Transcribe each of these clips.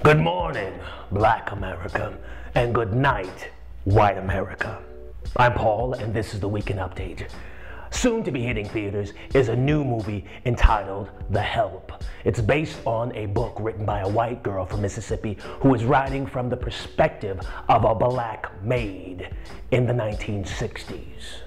Good morning, Black America, and good night, White America. I'm Paul, and this is the Weekend Update. Soon to be hitting theaters is a new movie entitled The Help. It's based on a book written by a white girl from Mississippi who is writing from the perspective of a black maid in the 1960s.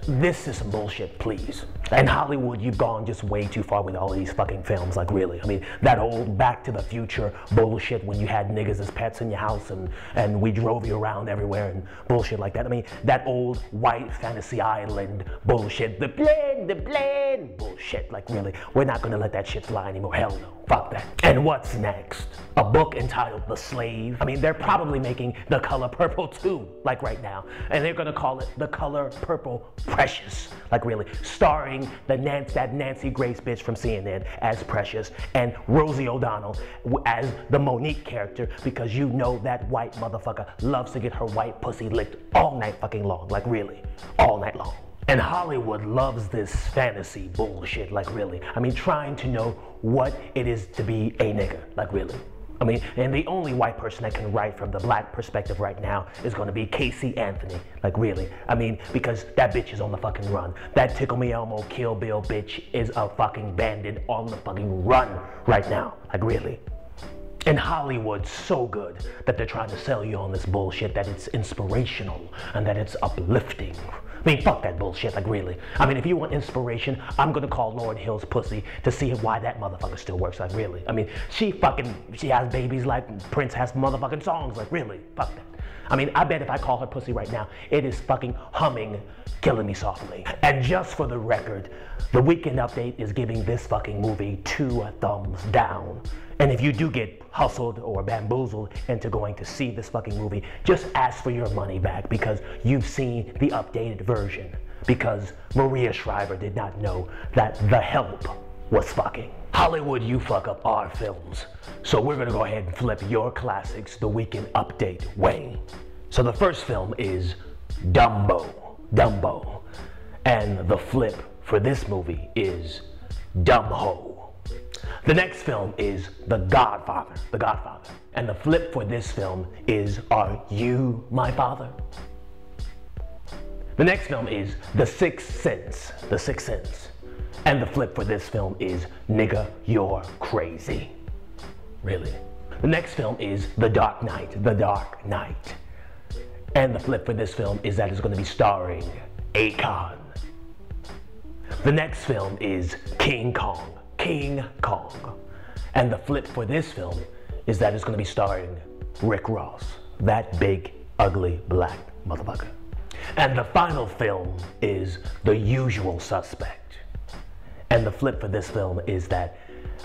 This is some bullshit, please. In Hollywood, you've gone just way too far with all of these fucking films, like really. I mean, that old Back to the Future bullshit when you had niggas as pets in your house and we drove you around everywhere and bullshit like that. I mean, that old white fantasy island bullshit, the plan bullshit, like really. We're not gonna let that shit fly anymore, hell no. Fuck that. And what's next? A book entitled The Slave. I mean, they're probably making The Color Purple too, like right now. And they're gonna call it The Color Purple Precious, like really. Starring that Nancy Grace bitch from CNN as Precious and Rosie O'Donnell as the Monique character, because you know that white motherfucker loves to get her white pussy licked all night fucking long, like really, all night long. And Hollywood loves this fantasy bullshit, like really. I mean, trying to know what it is to be a nigga, like really. I mean, and the only white person that can write from the black perspective right now is gonna be Casey Anthony, like really. I mean, because that bitch is on the fucking run. That Tickle Me Elmo Kill Bill bitch is a fucking bandit on the fucking run right now, like really. And Hollywood's so good that they're trying to sell you on this bullshit that it's inspirational and that it's uplifting. I mean, fuck that bullshit, like really. I mean, if you want inspiration, I'm gonna call Lauryn Hill's pussy to see why that motherfucker still works, like really. I mean, she has babies like Prince has motherfucking songs, like really, fuck that. I mean, I bet if I call her pussy right now, it is fucking humming, killing me softly. And just for the record, the Weekend Update is giving this fucking movie 2 thumbs down. And if you do get hustled or bamboozled into going to see this fucking movie, just ask for your money back because you've seen the updated version. Because Maria Shriver did not know that The Help was fucking. Hollywood, you fuck up our films. So we're gonna go ahead and flip your classics the Weekend Update way. So the first film is Dumbo. And the flip for this movie is Dumb-ho. The next film is The Godfather. And the flip for this film is Are You My Father? The next film is The Sixth Sense. And the flip for this film is Nigga, You're Crazy. Really. The next film is The Dark Knight. And the flip for this film is that it's going to be starring Akon. The next film is King Kong. And the flip for this film is that it's going to be starring Rick Ross, that big, ugly, black motherfucker. And the final film is The Usual Suspect. And the flip for this film is that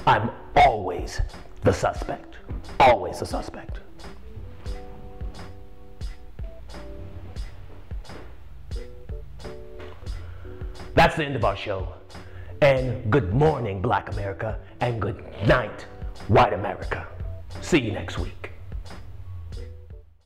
I'm always the suspect. Always the suspect. That's the end of our show. And good morning, Black America, and good night, White America. See you next week.